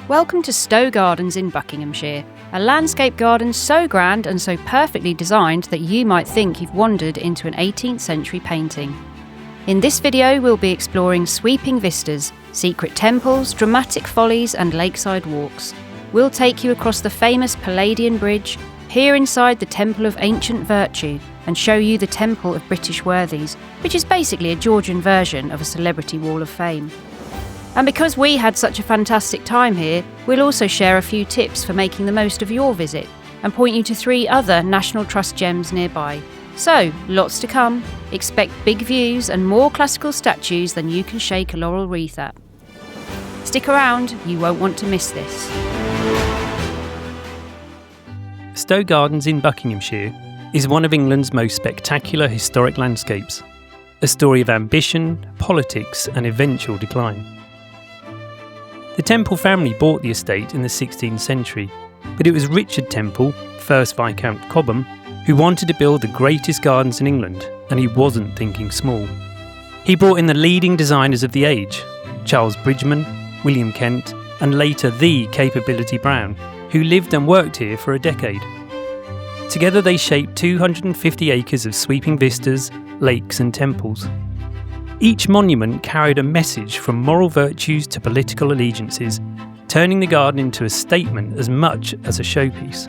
Welcome to Stowe Gardens in Buckinghamshire, a landscape garden so grand and so perfectly designed that you might think you've wandered into an 18th century painting. In this video we'll be exploring sweeping vistas, secret temples, dramatic follies and lakeside walks. We'll take you across the famous Palladian Bridge, peer inside the Temple of Ancient Virtue and show you the Temple of British Worthies, which is basically a Georgian version of a celebrity wall of fame. And because we had such a fantastic time here, we'll also share a few tips for making the most of your visit and point you to 3 other National Trust gems nearby. So, lots to come. Expect big views and more classical statues than you can shake a laurel wreath at. Stick around, you won't want to miss this. Stowe Gardens in Buckinghamshire is one of England's most spectacular historic landscapes, a story of ambition, politics and eventual decline. The Temple family bought the estate in the 16th century, but it was Richard Temple, 1st Viscount Cobham, who wanted to build the greatest gardens in England, and he wasn't thinking small. He brought in the leading designers of the age, Charles Bridgeman, William Kent, and later the Capability Brown, who lived and worked here for a decade. Together they shaped 250 acres of sweeping vistas, lakes and temples. Each monument carried a message from moral virtues to political allegiances, turning the garden into a statement as much as a showpiece.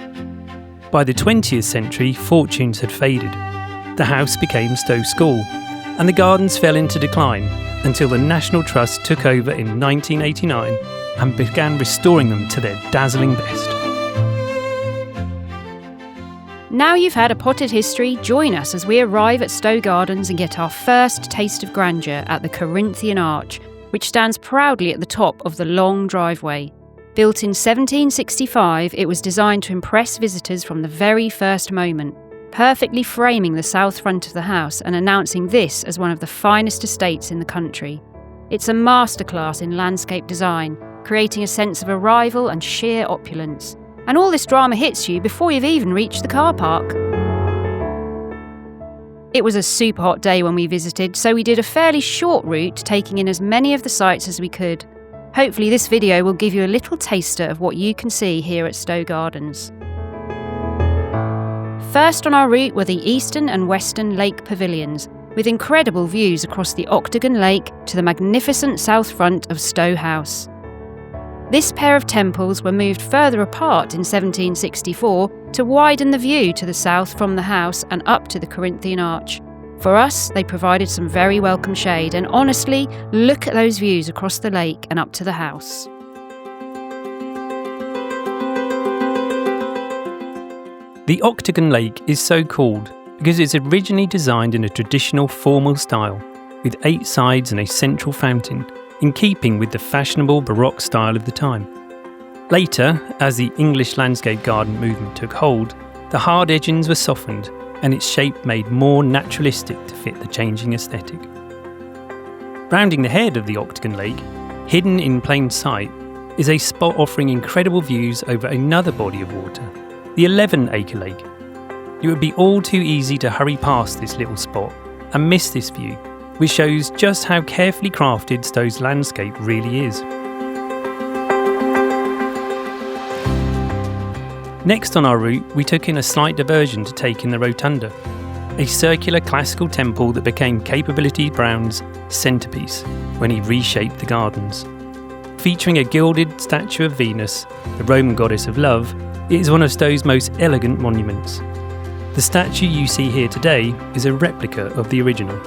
By the 20th century, fortunes had faded. The house became Stowe School, and the gardens fell into decline until the National Trust took over in 1989 and began restoring them to their dazzling best. Now you've had a potted history, join us as we arrive at Stowe Gardens and get our first taste of grandeur at the Corinthian Arch, which stands proudly at the top of the long driveway. Built in 1765, it was designed to impress visitors from the very first moment, perfectly framing the south front of the house and announcing this as one of the finest estates in the country. It's a masterclass in landscape design, creating a sense of arrival and sheer opulence. And all this drama hits you before you've even reached the car park. It was a super hot day when we visited, so we did a fairly short route, taking in as many of the sights as we could. Hopefully this video will give you a little taster of what you can see here at Stowe Gardens. First on our route were the eastern and western lake pavilions, with incredible views across the Octagon Lake to the magnificent south front of Stowe House. This pair of temples were moved further apart in 1764 to widen the view to the south from the house and up to the Corinthian Arch. For us, they provided some very welcome shade, and honestly, look at those views across the lake and up to the house. The Octagon Lake is so called because it's originally designed in a traditional formal style, with 8 sides and a central fountain, in keeping with the fashionable Baroque style of the time. Later, as the English landscape garden movement took hold, the hard edgings were softened and its shape made more naturalistic to fit the changing aesthetic. Rounding the head of the Octagon Lake, hidden in plain sight, is a spot offering incredible views over another body of water, the 11-acre lake. It would be all too easy to hurry past this little spot and miss this view, which shows just how carefully crafted Stowe's landscape really is. Next on our route, we took in a slight diversion to take in the Rotunda, a circular classical temple that became Capability Brown's centrepiece when he reshaped the gardens. Featuring a gilded statue of Venus, the Roman goddess of love, it is one of Stowe's most elegant monuments. The statue you see here today is a replica of the original.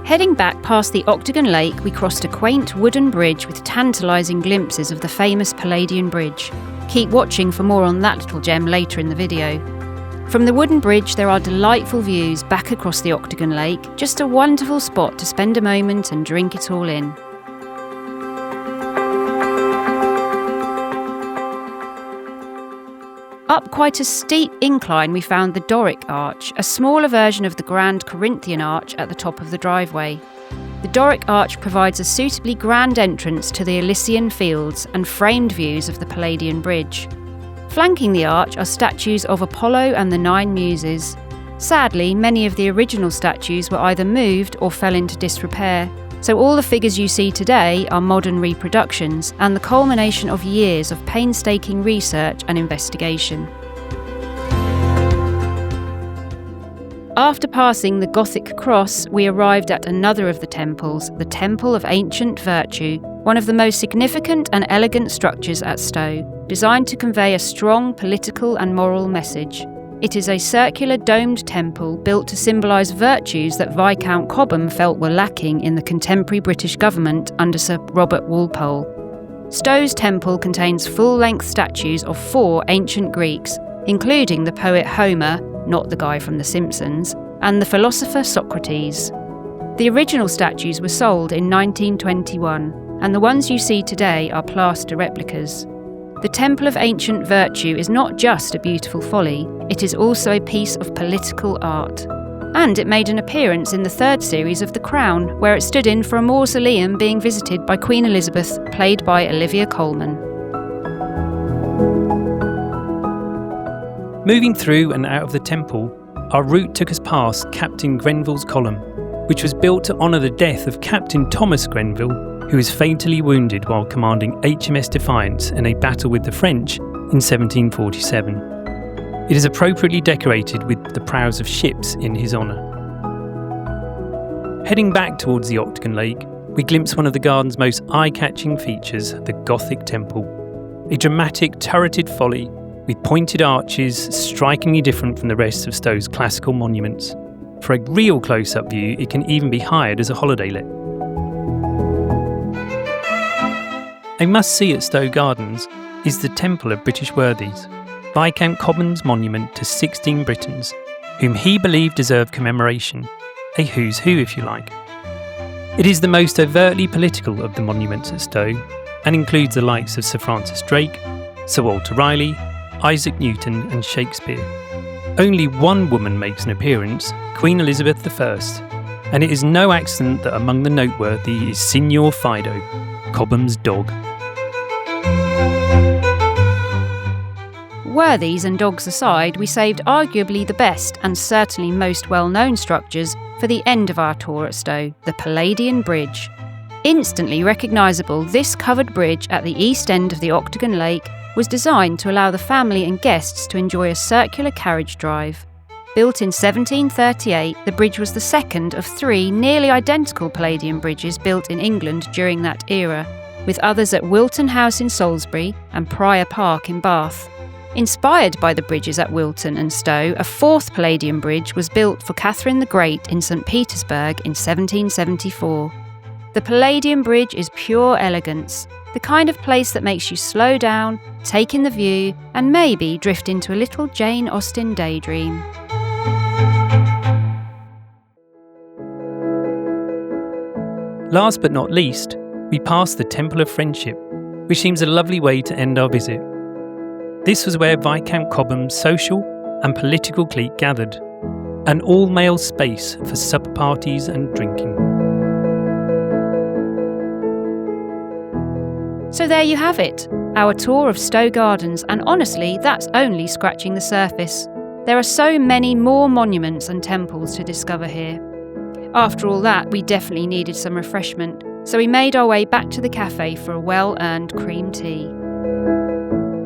Heading back past the Octagon Lake, we crossed a quaint wooden bridge with tantalising glimpses of the famous Palladian Bridge. Keep watching for more on that little gem later in the video. From the wooden bridge there are delightful views back across the Octagon Lake, just a wonderful spot to spend a moment and drink it all in. Up quite a steep incline we found the Doric Arch, a smaller version of the grand Corinthian Arch at the top of the driveway. The Doric Arch provides a suitably grand entrance to the Elysian fields and framed views of the Palladian Bridge. Flanking the arch are statues of Apollo and the 9 Muses. Sadly, many of the original statues were either moved or fell into disrepair, so all the figures you see today are modern reproductions and the culmination of years of painstaking research and investigation. After passing the Gothic cross, we arrived at another of the temples, the Temple of Ancient Virtue, one of the most significant and elegant structures at Stowe, designed to convey a strong political and moral message. It is a circular domed temple built to symbolise virtues that Viscount Cobham felt were lacking in the contemporary British government under Sir Robert Walpole. Stowe's temple contains full-length statues of 4 ancient Greeks, including the poet Homer, not the guy from The Simpsons, and the philosopher Socrates. The original statues were sold in 1921, and the ones you see today are plaster replicas. The Temple of Ancient Virtue is not just a beautiful folly, it is also a piece of political art. And it made an appearance in the 3rd series of The Crown, where it stood in for a mausoleum being visited by Queen Elizabeth, played by Olivia Colman. Moving through and out of the temple, our route took us past Captain Grenville's column, which was built to honour the death of Captain Thomas Grenville, who was fatally wounded while commanding HMS Defiance in a battle with the French in 1747. It is appropriately decorated with the prows of ships in his honour. Heading back towards the Octagon Lake, we glimpse one of the garden's most eye-catching features, the Gothic Temple. A dramatic turreted folly with pointed arches strikingly different from the rest of Stowe's classical monuments. For a real close-up view, it can even be hired as a holiday let. A must-see at Stowe Gardens is the Temple of British Worthies, Viscount Cobham's monument to 16 Britons, whom he believed deserved commemoration, a who's who if you like. It is the most overtly political of the monuments at Stowe, and includes the likes of Sir Francis Drake, Sir Walter Raleigh, Isaac Newton and Shakespeare. Only one woman makes an appearance, Queen Elizabeth I, and it is no accident that among the noteworthy is Signor Fido, Cobham's dog. Worthies and dogs aside, we saved arguably the best and certainly most well-known structures for the end of our tour at Stowe, the Palladian Bridge. Instantly recognisable, this covered bridge at the east end of the Octagon Lake was designed to allow the family and guests to enjoy a circular carriage drive. Built in 1738, the bridge was the second of 3 nearly identical Palladian bridges built in England during that era, with others at Wilton House in Salisbury and Prior Park in Bath. Inspired by the bridges at Wilton and Stowe, a 4th Palladian bridge was built for Catherine the Great in St Petersburg in 1774. The Palladian Bridge is pure elegance, the kind of place that makes you slow down, take in the view, and maybe drift into a little Jane Austen daydream. Last but not least, we passed the Temple of Friendship, which seems a lovely way to end our visit. This was where Viscount Cobham's social and political clique gathered, an all-male space for supper parties and drinking. So there you have it, our tour of Stowe Gardens, and honestly, that's only scratching the surface. There are so many more monuments and temples to discover here. After all that, we definitely needed some refreshment, so we made our way back to the cafe for a well-earned cream tea.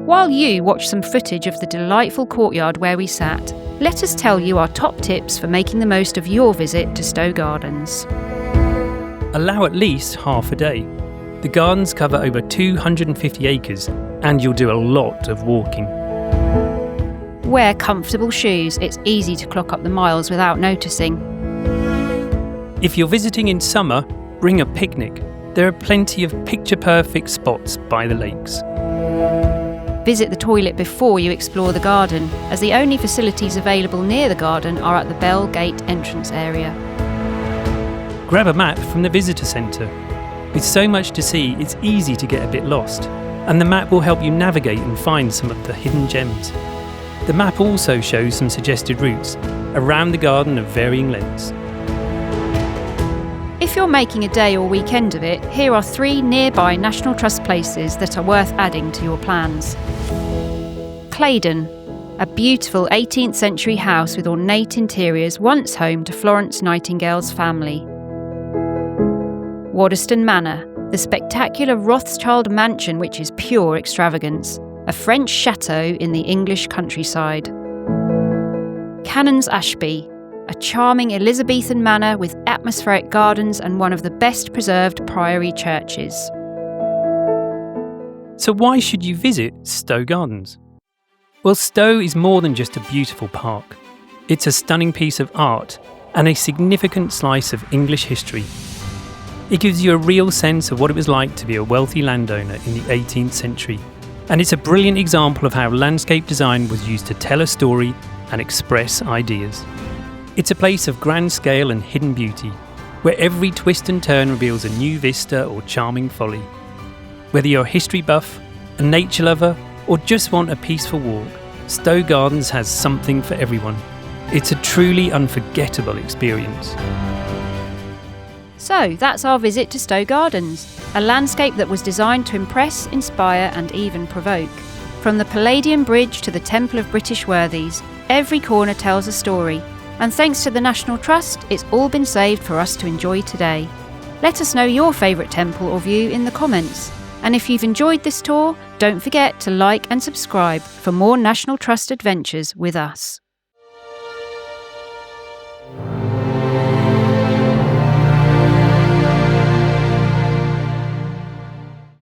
While you watch some footage of the delightful courtyard where we sat, let us tell you our top tips for making the most of your visit to Stowe Gardens. Allow at least half a day. The gardens cover over 250 acres and you'll do a lot of walking. Wear comfortable shoes, it's easy to clock up the miles without noticing. If you're visiting in summer, bring a picnic. There are plenty of picture-perfect spots by the lakes. Visit the toilet before you explore the garden, as the only facilities available near the garden are at the Bell Gate entrance area. Grab a map from the visitor centre. With so much to see, it's easy to get a bit lost, and the map will help you navigate and find some of the hidden gems. The map also shows some suggested routes around the garden of varying lengths. If you're making a day or weekend of it, here are 3 nearby National Trust places that are worth adding to your plans. Claydon. a beautiful 18th century house with ornate interiors once home to Florence Nightingale's family. Waddesdon Manor, the spectacular Rothschild mansion which is pure extravagance, a French chateau in the English countryside. Canons Ashby, a charming Elizabethan manor with atmospheric gardens and one of the best preserved priory churches. So why should you visit Stowe Gardens? Well, Stowe is more than just a beautiful park. It's a stunning piece of art and a significant slice of English history. It gives you a real sense of what it was like to be a wealthy landowner in the 18th century. And it's a brilliant example of how landscape design was used to tell a story and express ideas. It's a place of grand scale and hidden beauty, where every twist and turn reveals a new vista or charming folly. Whether you're a history buff, a nature lover, or just want a peaceful walk, Stowe Gardens has something for everyone. It's a truly unforgettable experience. So that's our visit to Stowe Gardens, a landscape that was designed to impress, inspire and even provoke. From the Palladian Bridge to the Temple of British Worthies, every corner tells a story, and thanks to the National Trust, it's all been saved for us to enjoy today. Let us know your favourite temple or view in the comments. And if you've enjoyed this tour, don't forget to like and subscribe for more National Trust adventures with us.